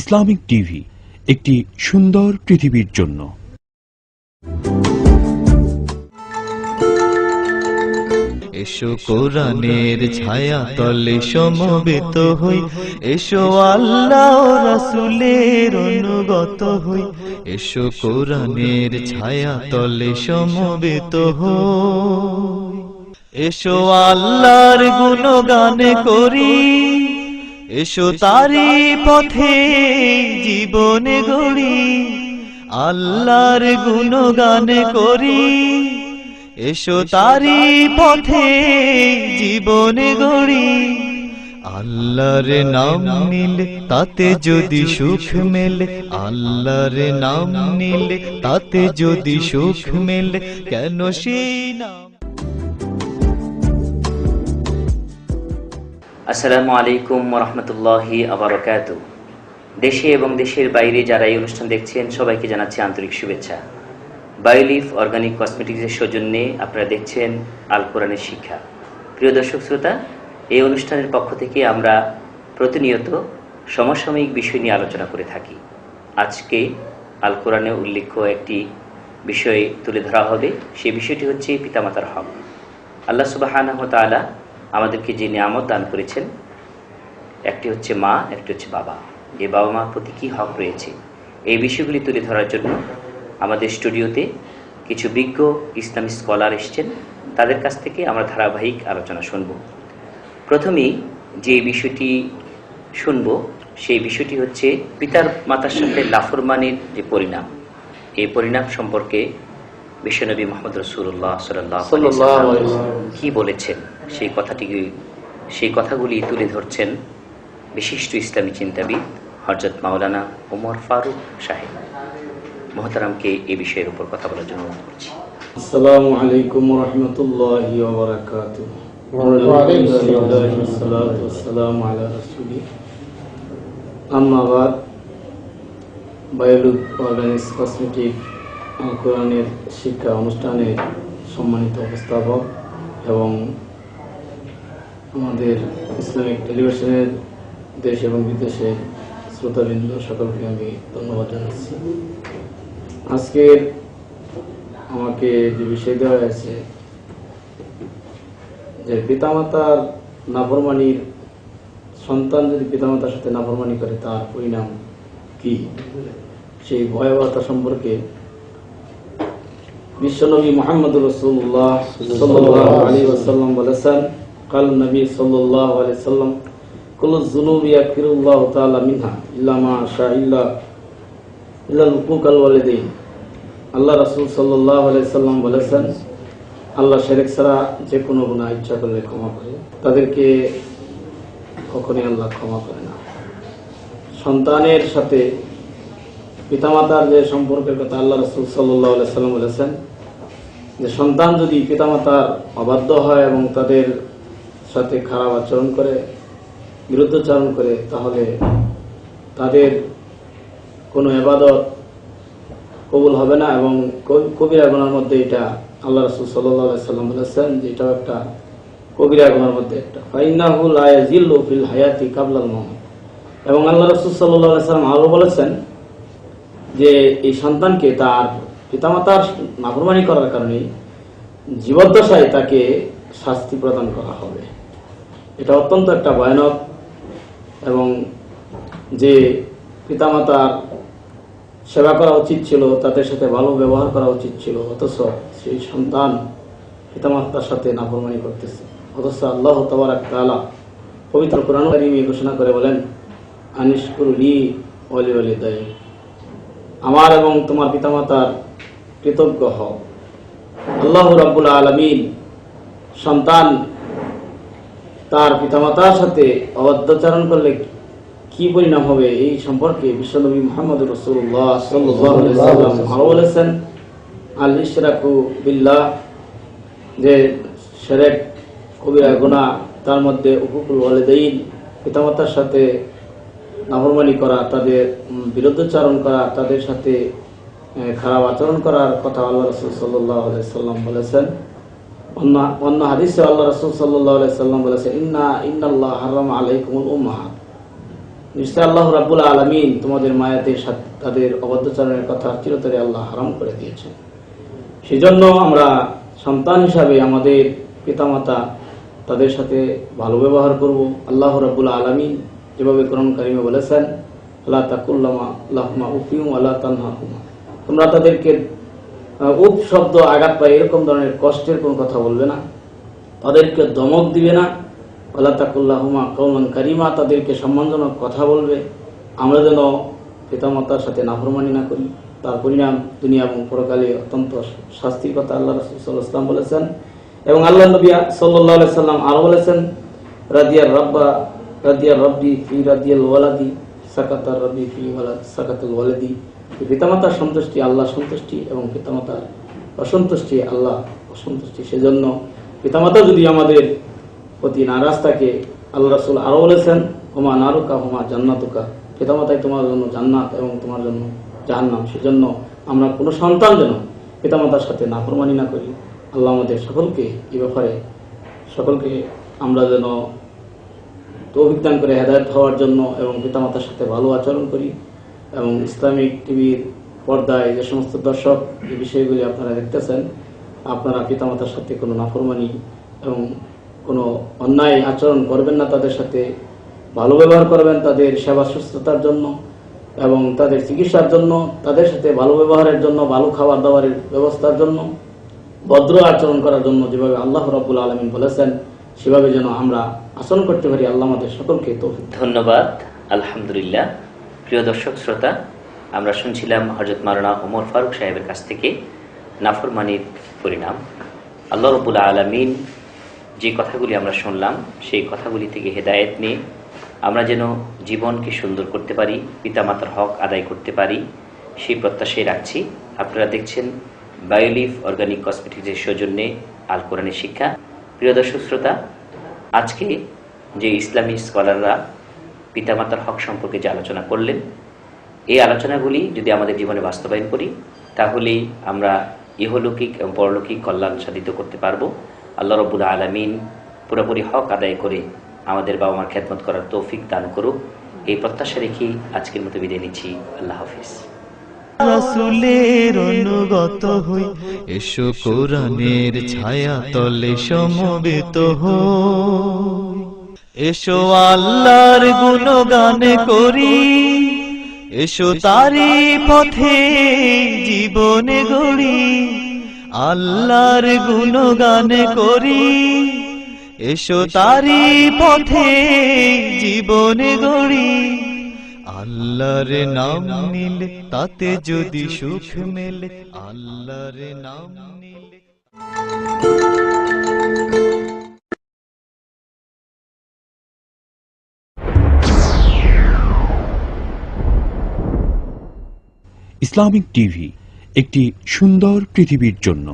Islamic TV, একটি সুন্দর পৃথিবীর জন্য। এসো কোরআনের ছায়া তলে সমবেত হই, এসো আল্লাহ ও রাসূলের অনুগত হই। এসো কোরআনের ছায়া তলে সমবেত হই, এসো আল্লাহর গুণগান করি, এসো তারি পথে জীবন গড়ি। আল্লাহর গুণগান করি, এসো তারি পথে জীবন গড়ি। আল্লাহর নাম নিলে তাতে যদি সুখ মেলে, আল্লাহর নাম নিলে তাতে যদি সুখ মেলে, কেন সেই নাম। আসসালামু আলাইকুম ওয়া রাহমাতুল্লাহি ওয়া বারাকাতুহু। দেশে এবং দেশের বাইরে যারা এই অনুষ্ঠান দেখছেন সবাইকে জানাচ্ছি আন্তরিক শুভেচ্ছা। বায়োলিফ অর্গানিক কসমেটিক্সের সৌজন্যে আপনারা দেখছেন আল কোরআনের শিক্ষা। প্রিয় দর্শক শ্রোতা, এই অনুষ্ঠানের পক্ষ থেকে আমরা প্রতিনিয়ত সমসাময়িক বিষয় নিয়ে আলোচনা করে থাকি। আজকে আল কোরআনে উল্লেখ্য একটি বিষয় তুলে ধরা হবে। সেই বিষয়টি হচ্ছে পিতামাতার হক। আল্লাহ সুবহানাহু ওয়া তাআলা আমাদেরকে যে নিয়ামত দান করেছেন, একটি হচ্ছে মা, একটি হচ্ছে বাবা। এই বাবা মার প্রতি কী হক রয়েছে, এই বিষয়গুলি তুলে ধরার জন্য আমাদের স্টুডিওতে কিছু বিজ্ঞ ইসলামী স্কলার এসছেন। তাদের কাছ থেকে আমরা ধারাবাহিক আলোচনা শুনব। প্রথমেই যে বিষয়টি শুনব সেই বিষয়টি হচ্ছে পিতার মাতার সাথে নাফরমানির যে পরিণাম, এই পরিণাম সম্পর্কে বিশ্বনবী মুহাম্মদ রাসূলুল্লাহ সাল্লাল্লাহু আলাইহি ওয়াসাল্লাম কি বলেছেন, সেই কথাগুলি তুলে ধরছেন বিশিষ্ট ইসলামী চিন্তাবিদ হযরত মাওলানা ওমর ফারুক সাহেব। মহতারামকে এই বিষয়ের উপর কথা বলার জন্য অনুরোধ করছি। আসসালামু আলাইকুম ওয়া রাহমাতুল্লাহি ওয়া বারাকাতুহু। ওয়া আলাইকুম আসসালাম ওয়া সালামু আলা রাসূলিল্লাহ। আম্মা বাদ। বায়োলিফ অর্গানিক কসমেটিক আল কোরআনের শিক্ষা অনুষ্ঠানের সম্মানিত উপস্থাপক এবং আমাদের ইসলামিক টেলিভিশনের দেশ এবং বিদেশের শ্রোতাবৃন্দ সকলকে আমি ধন্যবাদ জানাচ্ছি। আজকের আমাকে যে বিষয় দেওয়া হয়েছে যে পিতামাতার নাফরমানির, সন্তান যদি পিতামাতার সাথে নাফরমানি করে তার পরিণাম কি, সেই ভয়াবহতা সম্পর্কে বিশ্বনবী মুহাম্মদুর রাসূলুল্লাহ সাল্লাল্লাহু আলাইহি ওয়াসাল্লাম বলেছেন, কাল নবী সাল্লাল্লাহু আলাইহি ওয়াসাল্লাম কুল্লু যুনুবি ইয়াগফিরুল্লাহু তাআলা মিনহা ইল্লা মা শাআ ইল্লাল হুকুকাল ওয়ালিদাইন। আল্লাহ রাসূল সাল্লাল্লাহু আলাইহি ওয়াসাল্লাম বলেছেন, আল্লাহ শিরক ছাড়া যে কোনো গুনাহ ইচ্ছা করলে ক্ষমা করে, তাদেরকে কখনোই আল্লাহ ক্ষমা করে না। সন্তানের সাথে পিতামাতার যে সম্পর্কের কথা আল্লাহ রাসূল সাল্লাল্লাহু আলাইহি ওয়াসাল্লাম বলেছেন যে সন্তান যদি পিতামাতার অবাধ্য হয় এবং তাদের সাথে খারাপ আচরণ করে, বিরুদ্ধাচরণ করে, তাহলে তাদের কোনো ইবাদত কবুল হবে না এবং কবিরা গুনার মধ্যে এটা আল্লাহ রাসূল সাল্লাল্লাহু আলাইহি ওয়াসাল্লাম বলেছেন যে এটাও একটা কবিরা গুনার মধ্যে একটা। ফাইন্নাহু লা ইয়াজিল্লু ফিল হায়াতি কাবলাল মাউত। এবং আল্লাহ রাসূল সাল্লাল্লাহু আলাইহি ওয়াসাল্লাম আরো বলেছেন যে এই সন্তানকে তার পিতামাতার নাফরমানি করার কারণে জীবদ্দশায় তাকে শাস্তি প্রদান করা হবে। এটা অত্যন্ত একটা ভয়ানক, এবং যে পিতামাতার সেবা করা উচিত ছিল, তাদের সাথে ভালো ব্যবহার করা উচিত ছিল, অথচ সেই সন্তান পিতামাতার সাথে নাফরমানি করতেছে। অথচ আল্লাহ তাবারাক তাআলা পবিত্র কোরআন কারীমে ঘোষণা করে বলেন, আনিশকুরলি ওয়া লিওয়ালিদাইক, আমার এবং তোমার পিতামাতার কৃতজ্ঞ হও। আল্লাহ রাব্বুল আলামিন সন্তান তার পিতামাতার সাথে অবাধ্যাচরণ করলে কি পরিণাম হবে এই সম্পর্কে বিশ্বনবী মুহাম্মদুর রাসূলুল্লাহ সাল্লাল্লাহু আলাইহি ওয়াসাল্লাম আরো বলেছেন, আল ইশরাকু বিল্লাহ, যে শিরক কবিরা গুনাহ, তার মধ্যে হুকুকুল ওয়ালিদাইন, পিতামাতার সাথে নাফরমানি করা, তাদের বিরুদ্ধাচরণ করা, তাদের সাথে খারাপ আচরণ করার কথা আল্লাহ রাসূল সাল্লাল্লাহু আলাইহি ওয়াসাল্লাম বলেছেন। অন্য হাদিসে আল্লাহ রাসূল সাল্লাল্লাহু আলাইহি ওয়াসাল্লাম বলেছেন, ইন্নাল্লাহ হারামা আলাইকুমুল উম্মাহাত, নিশ্চয় আল্লাহ রাব্বুল আলামিন তোমাদের মায়াদের সাথে তাদের অবাধ্যচারণের কথা চিরতরে আল্লাহ হারাম করে দিয়েছেন। সেজন্য আমরা সন্তান হিসাবে আমাদের পিতামাতা তাদের সাথে ভালো ব্যবহার করব। আল্লাহ রাব্বুল আলামিন যেভাবে কোরআন কারিমে বলেছেন, লা তাকুল্লামা লাহুমা উফিউম ওয়ালা তানহাহুমা, তোমরা তাদেরকে উপ শব্দ আঘাত পায় এরকম ধরনের কষ্টের কোনো কথা বলবে না, তাদেরকে ধমক দিবে না। ওয়ালা তাকুল্লাহুমা কওলান কারিমা, তাদেরকে সম্মানজনক কথা বলবে। আমরা যেন পিতামাতার সাথে নাফরমানি না করি, তার পরিণাম দুনিয়া এবং পরকালে অত্যন্ত শাস্তির কথা আল্লাহ রাসূল সাল্লাল্লাহু আলাইহি ওয়াসাল্লাম বলেছেন। এবং আল্লাহ নবী সাল্লাল্লাহু আলাইহি ওয়াসাল্লাম আরো বলেছেন, রাদিয়ার রাব্বি ফি রাদিয়াল ওয়ালাদি সাকাতার রাব্বি ফি ওয়ালাদ সাকাতুল ওয়ালাদি। পিতামাতার সন্তুষ্টি আল্লাহ সন্তুষ্টি এবং পিতামাতার অসন্তুষ্টি আল্লাহ অসন্তুষ্টি। সেজন্য পিতামাতা যদি আমাদের প্রতি নারাজ থাকে, আল্লাহ রাসূল আরো বলেছেন, হুমা নারুকা হুমা জান্নাতুকা, পিতামাতাই তোমার জন্য জান্নাত এবং তোমার জন্য জাহান্নাম। সেজন্য আমরা কোনো সন্তান যেন পিতামাতার সাথে নাফরমানি না করি। আল্লাহ আমাদের সকলকে এই ব্যাপারে সকলকে আমরা যেন তৌফিক দান করে হেদায়েত হওয়ার জন্য এবং পিতামাতার সাথে ভালো আচরণ করি। এবং ইসলামিক টিভির পর্দায় যে সমস্ত দর্শক এই বিষয়গুলি আপনারা দেখতেছেন, আপনারা পিতামাতার সাথে কোনো নাফরমানি এবং কোনো অন্যায় আচরণ করবেন না, তাদের সাথে ভালো ব্যবহার করবেন তাদের সেবা সুস্থতার জন্য এবং তাদের চিকিৎসার জন্য, তাদের সাথে ভালো ব্যবহারের জন্য, ভালো খাবার দাবারের ব্যবস্থার জন্য, ভদ্র আচরণ করার জন্য যেভাবে আল্লাহ রাব্বুল আলামিন বলেছেন সেভাবে যেন আমরা আচরণ করতে পারি। আল্লাহ আমাদের সকলকে তৌফিক। ধন্যবাদ। আলহামদুলিল্লাহ। প্রিয় দর্শক শ্রোতা, আমরা শুনছিলাম হযরত মাওলানা ওমর ফারুক সাহেবের কাছ থেকে নাফরমানির পরিণাম। আল্লাহ রাব্বুল আলামিন যে কথাগুলি আমরা শুনলাম সেই কথাগুলি থেকে হেদায়েত নিয়ে আমরা যেন জীবনকে সুন্দর করতে পারি, পিতামাতার হক আদায় করতে পারি, সেই প্রত্যাশাই রাখছি। আপনারা দেখছেন বায়োলিফ অর্গানিক কসমেটিক্সের সৌজন্যে আল কোরআনের শিক্ষা। প্রিয় দর্শক শ্রোতা, আজকে যে ইসলামী স্কলাররা পিতামাতার হক সম্পর্কে যে আলোচনা করলেন, এই আলোচনাগুলি যদি আমাদের জীবনে বাস্তবায়ন করি তাহলেই আমরা ইহলৌকিক এবং পরলৌকিক কল্যাণ সাধিত করতে পারবো। আল্লাহ রাব্বুল আলামিন পুরোপুরি হক আদায় করে আমাদের বাবা মার খেদমত করার তৌফিক দান করুক, এই প্রত্যাশা রেখে আজকের মতো বিদায় নিচ্ছি। আল্লাহ হাফিজ। রাসূলের অনুগত হই, এসো কোরআনের ছায়া তলে সমবেত হই। এসো আল্লাহর গুণগান করি, এসো তারি পথে জীবন গড়ি। আল্লাহর গুণগান করি, এসো তারি পথে জীবন গড়ি। আল্লাহর নাম নিলে তাতে যদি সুখ মেলে, আল্লাহর নাম নিলে। ইসলামিক টিভি, একটি সুন্দর পৃথিবীর জন্য।